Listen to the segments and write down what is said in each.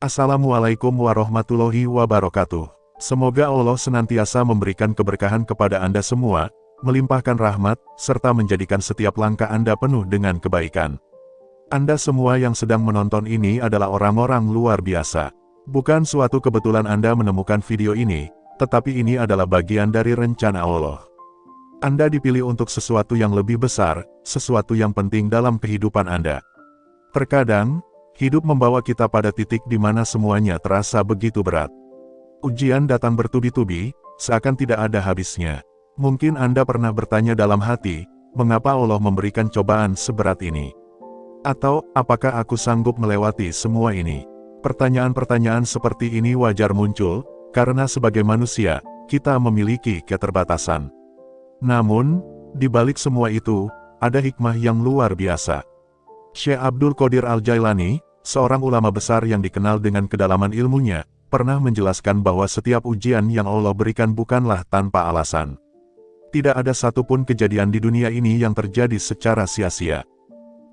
Assalamualaikum warahmatullahi wabarakatuh. Semoga Allah senantiasa memberikan keberkahan kepada Anda semua, melimpahkan rahmat, serta menjadikan setiap langkah Anda penuh dengan kebaikan. Anda semua yang sedang menonton ini adalah orang-orang luar biasa. Bukan suatu kebetulan Anda menemukan video ini, tetapi ini adalah bagian dari rencana Allah. Anda dipilih untuk sesuatu yang lebih besar, sesuatu yang penting dalam kehidupan Anda. Terkadang, hidup membawa kita pada titik di mana semuanya terasa begitu berat. Ujian datang bertubi-tubi, seakan tidak ada habisnya. Mungkin Anda pernah bertanya dalam hati, mengapa Allah memberikan cobaan seberat ini? Atau, apakah aku sanggup melewati semua ini? Pertanyaan-pertanyaan seperti ini wajar muncul, karena sebagai manusia, kita memiliki keterbatasan. Namun, di balik semua itu, ada hikmah yang luar biasa. Syekh Abdul Qadir Al-Jailani, seorang ulama besar yang dikenal dengan kedalaman ilmunya, pernah menjelaskan bahwa setiap ujian yang Allah berikan bukanlah tanpa alasan. Tidak ada satupun kejadian di dunia ini yang terjadi secara sia-sia.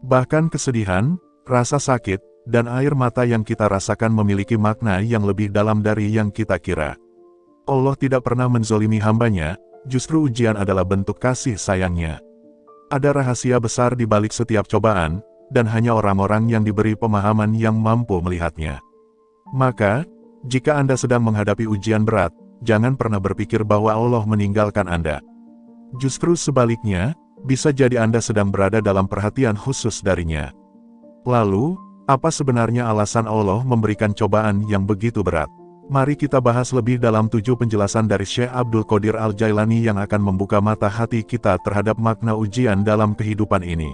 Bahkan kesedihan, rasa sakit, dan air mata yang kita rasakan memiliki makna yang lebih dalam dari yang kita kira. Allah tidak pernah menzolimi hambanya, justru ujian adalah bentuk kasih sayangnya. Ada rahasia besar di balik setiap cobaan, dan hanya orang-orang yang diberi pemahaman yang mampu melihatnya. Maka, jika Anda sedang menghadapi ujian berat, jangan pernah berpikir bahwa Allah meninggalkan Anda. Justru sebaliknya, bisa jadi Anda sedang berada dalam perhatian khusus darinya. Lalu, apa sebenarnya alasan Allah memberikan cobaan yang begitu berat? Mari kita bahas lebih dalam 7 penjelasan dari Syekh Abdul Qadir Al-Jailani yang akan membuka mata hati kita terhadap makna ujian dalam kehidupan ini.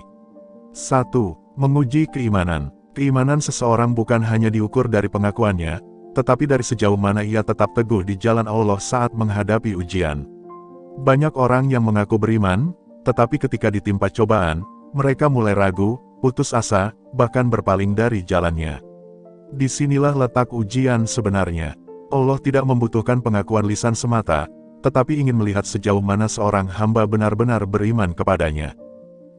1. Menguji keimanan. Keimanan seseorang bukan hanya diukur dari pengakuannya, tetapi dari sejauh mana ia tetap teguh di jalan Allah saat menghadapi ujian. Banyak orang yang mengaku beriman, tetapi ketika ditimpa cobaan, mereka mulai ragu, putus asa, bahkan berpaling dari jalannya. Disinilah letak ujian sebenarnya. Allah tidak membutuhkan pengakuan lisan semata, tetapi ingin melihat sejauh mana seorang hamba benar-benar beriman kepadanya.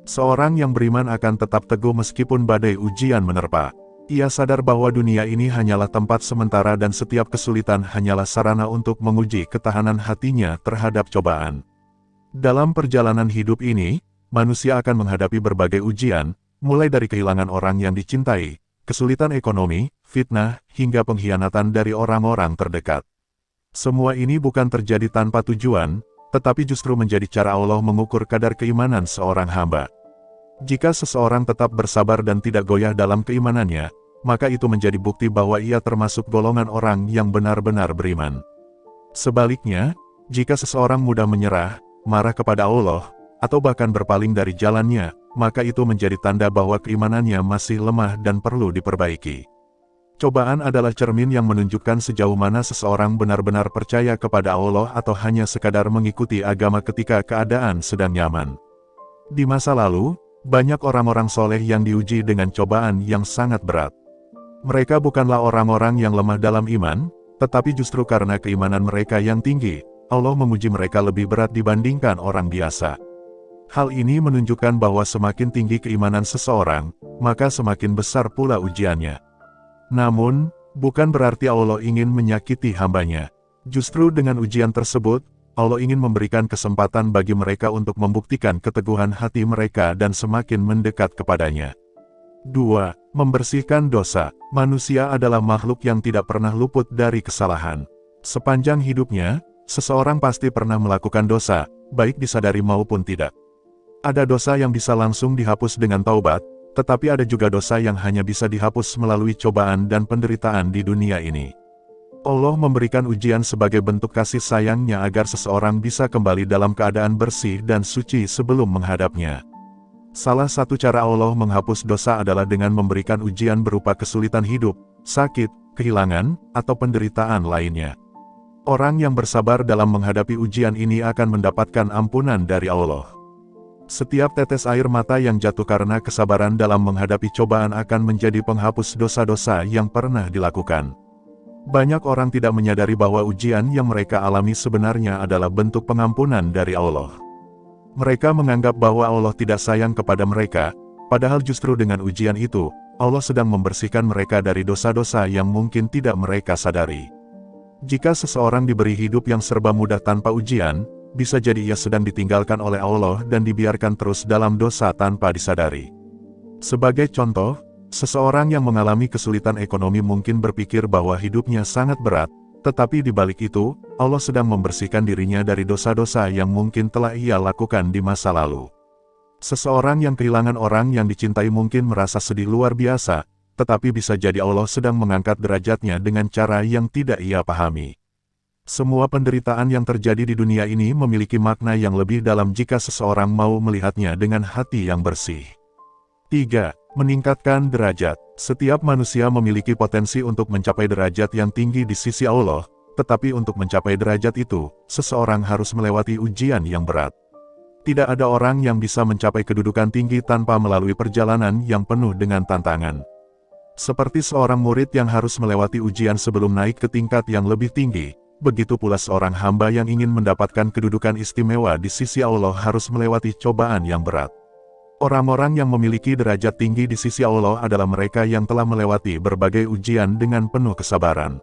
Seorang yang beriman akan tetap teguh meskipun badai ujian menerpa. Ia sadar bahwa dunia ini hanyalah tempat sementara dan setiap kesulitan hanyalah sarana untuk menguji ketahanan hatinya terhadap cobaan. Dalam perjalanan hidup ini, manusia akan menghadapi berbagai ujian, mulai dari kehilangan orang yang dicintai, kesulitan ekonomi, fitnah, hingga pengkhianatan dari orang-orang terdekat. Semua ini bukan terjadi tanpa tujuan, tetapi justru menjadi cara Allah mengukur kadar keimanan seorang hamba. Jika seseorang tetap bersabar dan tidak goyah dalam keimanannya, maka itu menjadi bukti bahwa ia termasuk golongan orang yang benar-benar beriman. Sebaliknya, jika seseorang mudah menyerah, marah kepada Allah, atau bahkan berpaling dari jalannya, maka itu menjadi tanda bahwa keimanannya masih lemah dan perlu diperbaiki. Cobaan adalah cermin yang menunjukkan sejauh mana seseorang benar-benar percaya kepada Allah atau hanya sekadar mengikuti agama ketika keadaan sedang nyaman. Di masa lalu, banyak orang-orang soleh yang diuji dengan cobaan yang sangat berat. Mereka bukanlah orang-orang yang lemah dalam iman, tetapi justru karena keimanan mereka yang tinggi, Allah menguji mereka lebih berat dibandingkan orang biasa. Hal ini menunjukkan bahwa semakin tinggi keimanan seseorang, maka semakin besar pula ujiannya. Namun, bukan berarti Allah ingin menyakiti hambanya. Justru dengan ujian tersebut, Allah ingin memberikan kesempatan bagi mereka untuk membuktikan keteguhan hati mereka dan semakin mendekat kepadanya. 2. Membersihkan dosa. Manusia adalah makhluk yang tidak pernah luput dari kesalahan. Sepanjang hidupnya, seseorang pasti pernah melakukan dosa, baik disadari maupun tidak. Ada dosa yang bisa langsung dihapus dengan taubat, tetapi ada juga dosa yang hanya bisa dihapus melalui cobaan dan penderitaan di dunia ini. Allah memberikan ujian sebagai bentuk kasih sayangnya agar seseorang bisa kembali dalam keadaan bersih dan suci sebelum menghadapnya. Salah satu cara Allah menghapus dosa adalah dengan memberikan ujian berupa kesulitan hidup, sakit, kehilangan, atau penderitaan lainnya. Orang yang bersabar dalam menghadapi ujian ini akan mendapatkan ampunan dari Allah. Setiap tetes air mata yang jatuh karena kesabaran dalam menghadapi cobaan akan menjadi penghapus dosa-dosa yang pernah dilakukan. Banyak orang tidak menyadari bahwa ujian yang mereka alami sebenarnya adalah bentuk pengampunan dari Allah. Mereka menganggap bahwa Allah tidak sayang kepada mereka, padahal justru dengan ujian itu, Allah sedang membersihkan mereka dari dosa-dosa yang mungkin tidak mereka sadari. Jika seseorang diberi hidup yang serba mudah tanpa ujian, bisa jadi ia sedang ditinggalkan oleh Allah dan dibiarkan terus dalam dosa tanpa disadari. Sebagai contoh, seseorang yang mengalami kesulitan ekonomi mungkin berpikir bahwa hidupnya sangat berat, tetapi di balik itu, Allah sedang membersihkan dirinya dari dosa-dosa yang mungkin telah ia lakukan di masa lalu. Seseorang yang kehilangan orang yang dicintai mungkin merasa sedih luar biasa, tetapi bisa jadi Allah sedang mengangkat derajatnya dengan cara yang tidak ia pahami. Semua penderitaan yang terjadi di dunia ini memiliki makna yang lebih dalam jika seseorang mau melihatnya dengan hati yang bersih. 3. Meningkatkan derajat. Setiap manusia memiliki potensi untuk mencapai derajat yang tinggi di sisi Allah, tetapi untuk mencapai derajat itu, seseorang harus melewati ujian yang berat. Tidak ada orang yang bisa mencapai kedudukan tinggi tanpa melalui perjalanan yang penuh dengan tantangan. Seperti seorang murid yang harus melewati ujian sebelum naik ke tingkat yang lebih tinggi, begitu pula seorang hamba yang ingin mendapatkan kedudukan istimewa di sisi Allah harus melewati cobaan yang berat. Orang-orang yang memiliki derajat tinggi di sisi Allah adalah mereka yang telah melewati berbagai ujian dengan penuh kesabaran.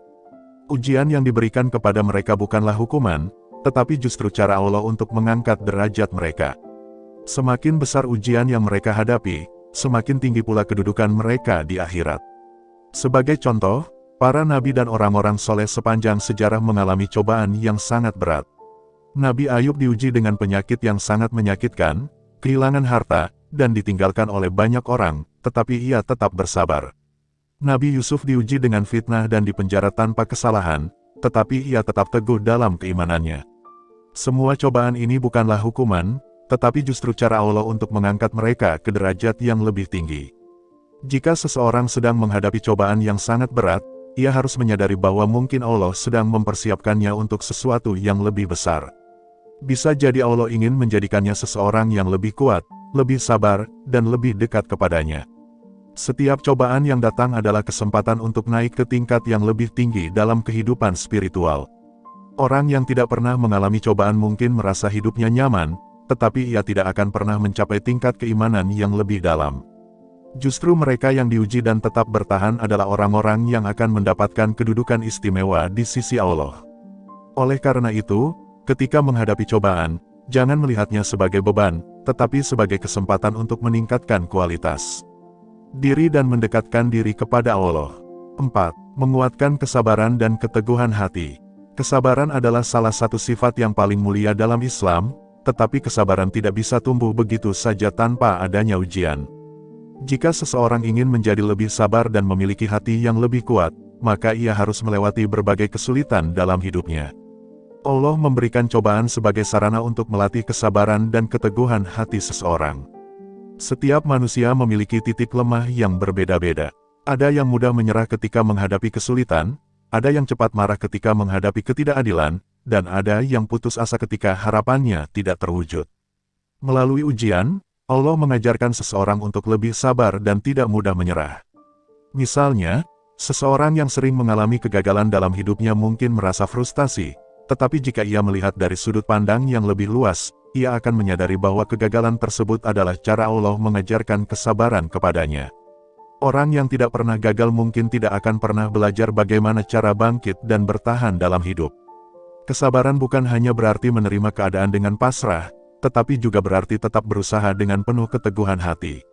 Ujian yang diberikan kepada mereka bukanlah hukuman, tetapi justru cara Allah untuk mengangkat derajat mereka. Semakin besar ujian yang mereka hadapi, semakin tinggi pula kedudukan mereka di akhirat. Sebagai contoh, para nabi dan orang-orang soleh sepanjang sejarah mengalami cobaan yang sangat berat. Nabi Ayub diuji dengan penyakit yang sangat menyakitkan, kehilangan harta, dan ditinggalkan oleh banyak orang, tetapi ia tetap bersabar. Nabi Yusuf diuji dengan fitnah dan dipenjara tanpa kesalahan, tetapi ia tetap teguh dalam keimanannya. Semua cobaan ini bukanlah hukuman, tetapi justru cara Allah untuk mengangkat mereka ke derajat yang lebih tinggi. Jika seseorang sedang menghadapi cobaan yang sangat berat, ia harus menyadari bahwa mungkin Allah sedang mempersiapkannya untuk sesuatu yang lebih besar. Bisa jadi Allah ingin menjadikannya seseorang yang lebih kuat, lebih sabar, dan lebih dekat kepadanya. Setiap cobaan yang datang adalah kesempatan untuk naik ke tingkat yang lebih tinggi dalam kehidupan spiritual. Orang yang tidak pernah mengalami cobaan mungkin merasa hidupnya nyaman, tetapi ia tidak akan pernah mencapai tingkat keimanan yang lebih dalam. Justru mereka yang diuji dan tetap bertahan adalah orang-orang yang akan mendapatkan kedudukan istimewa di sisi Allah. Oleh karena itu, ketika menghadapi cobaan, jangan melihatnya sebagai beban, tetapi sebagai kesempatan untuk meningkatkan kualitas diri dan mendekatkan diri kepada Allah. 4. Menguatkan kesabaran dan keteguhan hati. Kesabaran adalah salah satu sifat yang paling mulia dalam Islam, tetapi kesabaran tidak bisa tumbuh begitu saja tanpa adanya ujian. Jika seseorang ingin menjadi lebih sabar dan memiliki hati yang lebih kuat, maka ia harus melewati berbagai kesulitan dalam hidupnya. Allah memberikan cobaan sebagai sarana untuk melatih kesabaran dan keteguhan hati seseorang. Setiap manusia memiliki titik lemah yang berbeda-beda. Ada yang mudah menyerah ketika menghadapi kesulitan, ada yang cepat marah ketika menghadapi ketidakadilan, dan ada yang putus asa ketika harapannya tidak terwujud. Melalui ujian, Allah mengajarkan seseorang untuk lebih sabar dan tidak mudah menyerah. Misalnya, seseorang yang sering mengalami kegagalan dalam hidupnya mungkin merasa frustasi, tetapi jika ia melihat dari sudut pandang yang lebih luas, ia akan menyadari bahwa kegagalan tersebut adalah cara Allah mengajarkan kesabaran kepadanya. Orang yang tidak pernah gagal mungkin tidak akan pernah belajar bagaimana cara bangkit dan bertahan dalam hidup. Kesabaran bukan hanya berarti menerima keadaan dengan pasrah, tetapi juga berarti tetap berusaha dengan penuh keteguhan hati.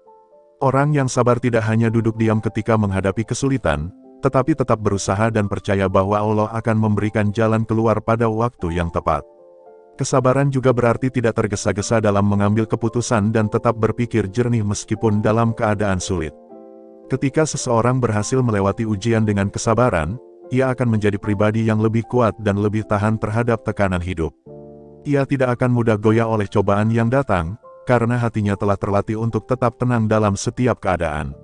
Orang yang sabar tidak hanya duduk diam ketika menghadapi kesulitan, tetapi tetap berusaha dan percaya bahwa Allah akan memberikan jalan keluar pada waktu yang tepat. Kesabaran juga berarti tidak tergesa-gesa dalam mengambil keputusan dan tetap berpikir jernih meskipun dalam keadaan sulit. Ketika seseorang berhasil melewati ujian dengan kesabaran, ia akan menjadi pribadi yang lebih kuat dan lebih tahan terhadap tekanan hidup. Ia tidak akan mudah goyah oleh cobaan yang datang, karena hatinya telah terlatih untuk tetap tenang dalam setiap keadaan.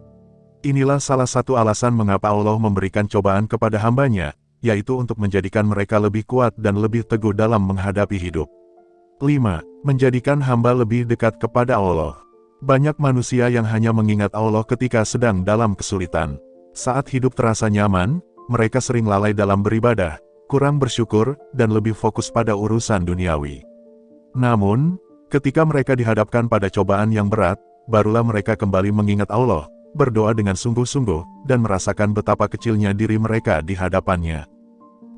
Inilah salah satu alasan mengapa Allah memberikan cobaan kepada hambanya, yaitu untuk menjadikan mereka lebih kuat dan lebih teguh dalam menghadapi hidup. 5. Menjadikan hamba lebih dekat kepada Allah. Banyak manusia yang hanya mengingat Allah ketika sedang dalam kesulitan. Saat hidup terasa nyaman, mereka sering lalai dalam beribadah, kurang bersyukur, dan lebih fokus pada urusan duniawi. Namun, ketika mereka dihadapkan pada cobaan yang berat, barulah mereka kembali mengingat Allah, berdoa dengan sungguh-sungguh, dan merasakan betapa kecilnya diri mereka di hadapannya.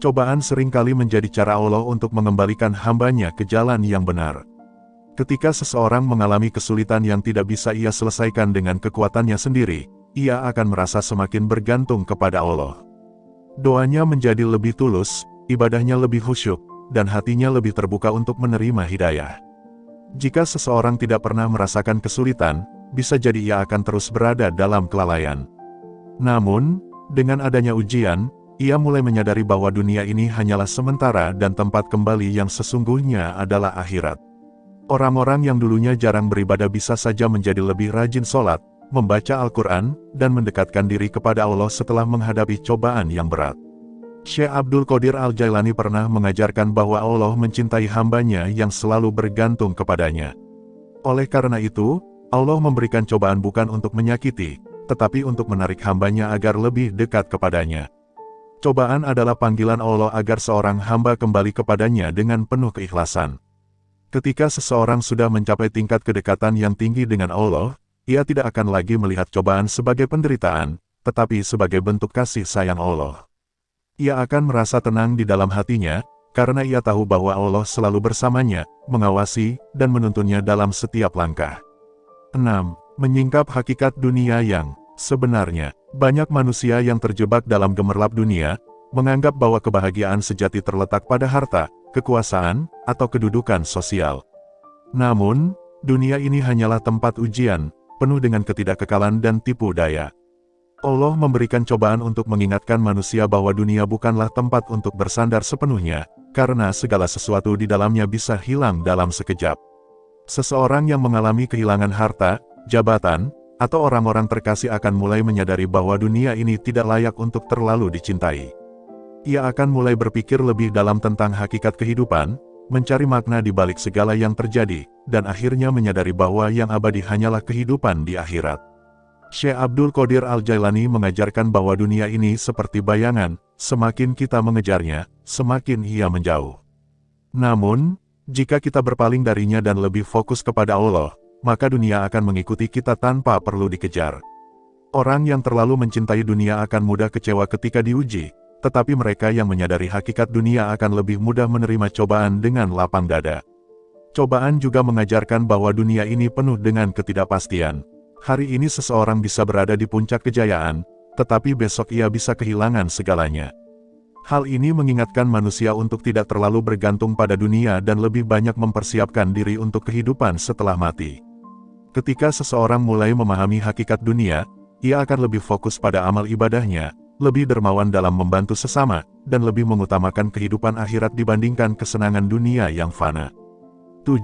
Cobaan seringkali menjadi cara Allah untuk mengembalikan hamba-Nya ke jalan yang benar. Ketika seseorang mengalami kesulitan yang tidak bisa ia selesaikan dengan kekuatannya sendiri, ia akan merasa semakin bergantung kepada Allah. Doanya menjadi lebih tulus, ibadahnya lebih khusyuk, dan hatinya lebih terbuka untuk menerima hidayah. Jika seseorang tidak pernah merasakan kesulitan, bisa jadi ia akan terus berada dalam kelalaian. Namun, dengan adanya ujian, ia mulai menyadari bahwa dunia ini hanyalah sementara dan tempat kembali yang sesungguhnya adalah akhirat. Orang-orang yang dulunya jarang beribadah bisa saja menjadi lebih rajin sholat, membaca Al-Quran, dan mendekatkan diri kepada Allah setelah menghadapi cobaan yang berat. Syekh Abdul Qadir Al-Jailani pernah mengajarkan bahwa Allah mencintai hamba-Nya yang selalu bergantung kepadanya. Oleh karena itu, Allah memberikan cobaan bukan untuk menyakiti, tetapi untuk menarik hamba-Nya agar lebih dekat kepadanya. Cobaan adalah panggilan Allah agar seorang hamba kembali kepadanya dengan penuh keikhlasan. Ketika seseorang sudah mencapai tingkat kedekatan yang tinggi dengan Allah, ia tidak akan lagi melihat cobaan sebagai penderitaan, tetapi sebagai bentuk kasih sayang Allah. Ia akan merasa tenang di dalam hatinya, karena ia tahu bahwa Allah selalu bersamanya, mengawasi, dan menuntunnya dalam setiap langkah. 6. Menyingkap hakikat dunia yang sebenarnya. Banyak manusia yang terjebak dalam gemerlap dunia, menganggap bahwa kebahagiaan sejati terletak pada harta, kekuasaan, atau kedudukan sosial. Namun, dunia ini hanyalah tempat ujian, penuh dengan ketidakkekalan dan tipu daya. Allah memberikan cobaan untuk mengingatkan manusia bahwa dunia bukanlah tempat untuk bersandar sepenuhnya, karena segala sesuatu di dalamnya bisa hilang dalam sekejap. Seseorang yang mengalami kehilangan harta, jabatan, atau orang-orang terkasih akan mulai menyadari bahwa dunia ini tidak layak untuk terlalu dicintai. Ia akan mulai berpikir lebih dalam tentang hakikat kehidupan, mencari makna di balik segala yang terjadi, dan akhirnya menyadari bahwa yang abadi hanyalah kehidupan di akhirat. Syekh Abdul Qadir Al-Jailani mengajarkan bahwa dunia ini seperti bayangan, semakin kita mengejarnya, semakin ia menjauh. Namun, jika kita berpaling darinya dan lebih fokus kepada Allah, maka dunia akan mengikuti kita tanpa perlu dikejar. Orang yang terlalu mencintai dunia akan mudah kecewa ketika diuji, tetapi mereka yang menyadari hakikat dunia akan lebih mudah menerima cobaan dengan lapang dada. Cobaan juga mengajarkan bahwa dunia ini penuh dengan ketidakpastian. Hari ini seseorang bisa berada di puncak kejayaan, tetapi besok ia bisa kehilangan segalanya. Hal ini mengingatkan manusia untuk tidak terlalu bergantung pada dunia dan lebih banyak mempersiapkan diri untuk kehidupan setelah mati. Ketika seseorang mulai memahami hakikat dunia, ia akan lebih fokus pada amal ibadahnya, lebih dermawan dalam membantu sesama, dan lebih mengutamakan kehidupan akhirat dibandingkan kesenangan dunia yang fana. 7.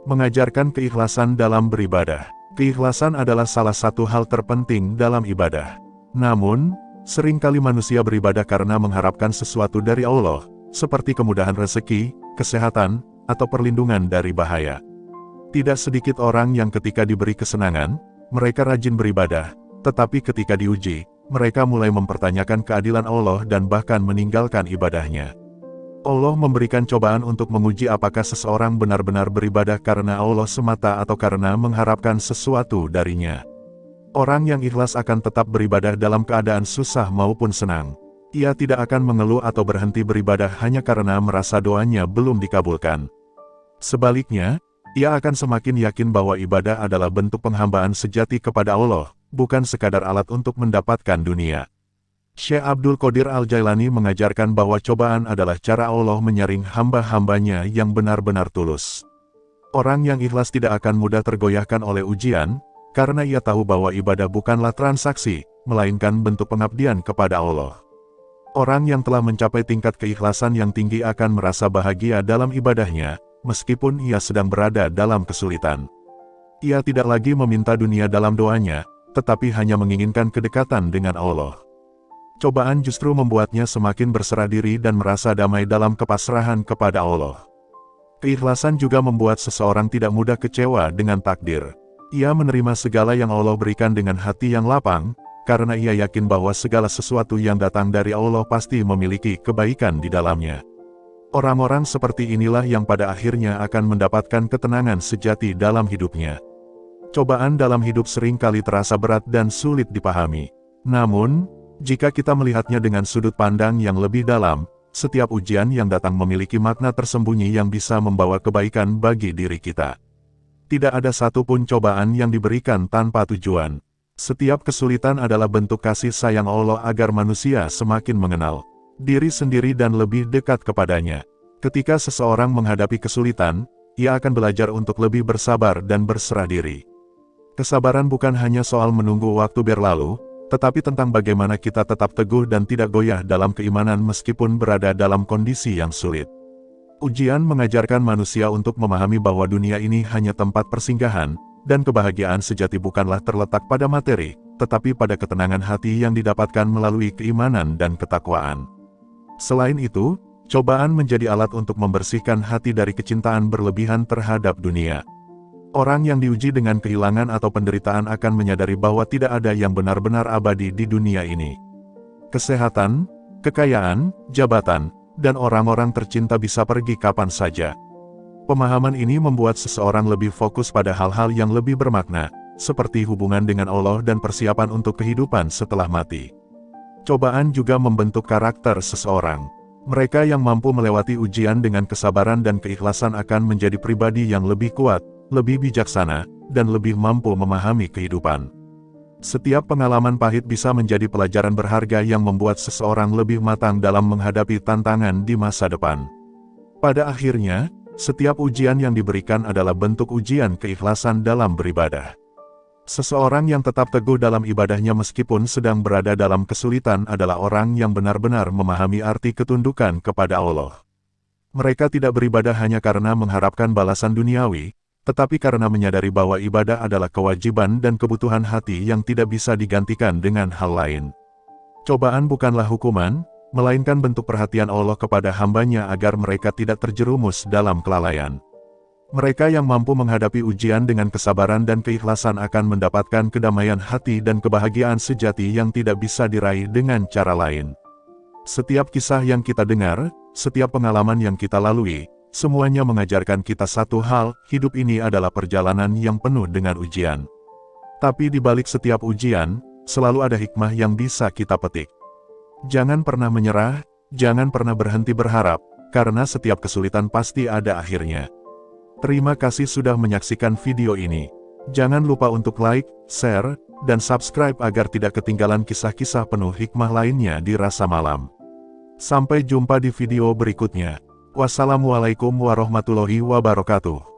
Mengajarkan keikhlasan dalam beribadah. Keikhlasan adalah salah satu hal terpenting dalam ibadah. Namun, seringkali manusia beribadah karena mengharapkan sesuatu dari Allah, seperti kemudahan rezeki, kesehatan, atau perlindungan dari bahaya. Tidak sedikit orang yang ketika diberi kesenangan, mereka rajin beribadah, tetapi ketika diuji, mereka mulai mempertanyakan keadilan Allah dan bahkan meninggalkan ibadahnya. Allah memberikan cobaan untuk menguji apakah seseorang benar-benar beribadah karena Allah semata atau karena mengharapkan sesuatu darinya. Orang yang ikhlas akan tetap beribadah dalam keadaan susah maupun senang. Ia tidak akan mengeluh atau berhenti beribadah hanya karena merasa doanya belum dikabulkan. Sebaliknya, ia akan semakin yakin bahwa ibadah adalah bentuk penghambaan sejati kepada Allah, bukan sekadar alat untuk mendapatkan dunia. Syekh Abdul Qadir Al-Jailani mengajarkan bahwa cobaan adalah cara Allah menyaring hamba-hambanya yang benar-benar tulus. Orang yang ikhlas tidak akan mudah tergoyahkan oleh ujian, karena ia tahu bahwa ibadah bukanlah transaksi, melainkan bentuk pengabdian kepada Allah. Orang yang telah mencapai tingkat keikhlasan yang tinggi akan merasa bahagia dalam ibadahnya, meskipun ia sedang berada dalam kesulitan. Ia tidak lagi meminta dunia dalam doanya, tetapi hanya menginginkan kedekatan dengan Allah. Cobaan justru membuatnya semakin berserah diri dan merasa damai dalam kepasrahan kepada Allah. Keikhlasan juga membuat seseorang tidak mudah kecewa dengan takdir. Ia menerima segala yang Allah berikan dengan hati yang lapang, karena ia yakin bahwa segala sesuatu yang datang dari Allah pasti memiliki kebaikan di dalamnya. Orang-orang seperti inilah yang pada akhirnya akan mendapatkan ketenangan sejati dalam hidupnya. Cobaan dalam hidup sering kali terasa berat dan sulit dipahami. Namun, jika kita melihatnya dengan sudut pandang yang lebih dalam, setiap ujian yang datang memiliki makna tersembunyi yang bisa membawa kebaikan bagi diri kita. Tidak ada satupun cobaan yang diberikan tanpa tujuan. Setiap kesulitan adalah bentuk kasih sayang Allah agar manusia semakin mengenal diri sendiri dan lebih dekat kepadanya. Ketika seseorang menghadapi kesulitan, ia akan belajar untuk lebih bersabar dan berserah diri. Kesabaran bukan hanya soal menunggu waktu berlalu, tetapi tentang bagaimana kita tetap teguh dan tidak goyah dalam keimanan meskipun berada dalam kondisi yang sulit. Ujian mengajarkan manusia untuk memahami bahwa dunia ini hanya tempat persinggahan, dan kebahagiaan sejati bukanlah terletak pada materi, tetapi pada ketenangan hati yang didapatkan melalui keimanan dan ketakwaan. Selain itu, cobaan menjadi alat untuk membersihkan hati dari kecintaan berlebihan terhadap dunia. Orang yang diuji dengan kehilangan atau penderitaan akan menyadari bahwa tidak ada yang benar-benar abadi di dunia ini. Kesehatan, kekayaan, jabatan, dan orang-orang tercinta bisa pergi kapan saja. Pemahaman ini membuat seseorang lebih fokus pada hal-hal yang lebih bermakna, seperti hubungan dengan Allah dan persiapan untuk kehidupan setelah mati. Cobaan juga membentuk karakter seseorang. Mereka yang mampu melewati ujian dengan kesabaran dan keikhlasan akan menjadi pribadi yang lebih kuat, lebih bijaksana, dan lebih mampu memahami kehidupan. Setiap pengalaman pahit bisa menjadi pelajaran berharga yang membuat seseorang lebih matang dalam menghadapi tantangan di masa depan. Pada akhirnya, setiap ujian yang diberikan adalah bentuk ujian keikhlasan dalam beribadah. Seseorang yang tetap teguh dalam ibadahnya meskipun sedang berada dalam kesulitan adalah orang yang benar-benar memahami arti ketundukan kepada Allah. Mereka tidak beribadah hanya karena mengharapkan balasan duniawi, tetapi karena menyadari bahwa ibadah adalah kewajiban dan kebutuhan hati yang tidak bisa digantikan dengan hal lain. Cobaan bukanlah hukuman, melainkan bentuk perhatian Allah kepada hambanya agar mereka tidak terjerumus dalam kelalaian. Mereka yang mampu menghadapi ujian dengan kesabaran dan keikhlasan akan mendapatkan kedamaian hati dan kebahagiaan sejati yang tidak bisa diraih dengan cara lain. Setiap kisah yang kita dengar, setiap pengalaman yang kita lalui, semuanya mengajarkan kita satu hal, hidup ini adalah perjalanan yang penuh dengan ujian. Tapi di balik setiap ujian, selalu ada hikmah yang bisa kita petik. Jangan pernah menyerah, jangan pernah berhenti berharap, karena setiap kesulitan pasti ada akhirnya. Terima kasih sudah menyaksikan video ini. Jangan lupa untuk like, share, dan subscribe agar tidak ketinggalan kisah-kisah penuh hikmah lainnya di Rasa Malam. Sampai jumpa di video berikutnya. Wassalamualaikum warahmatullahi wabarakatuh.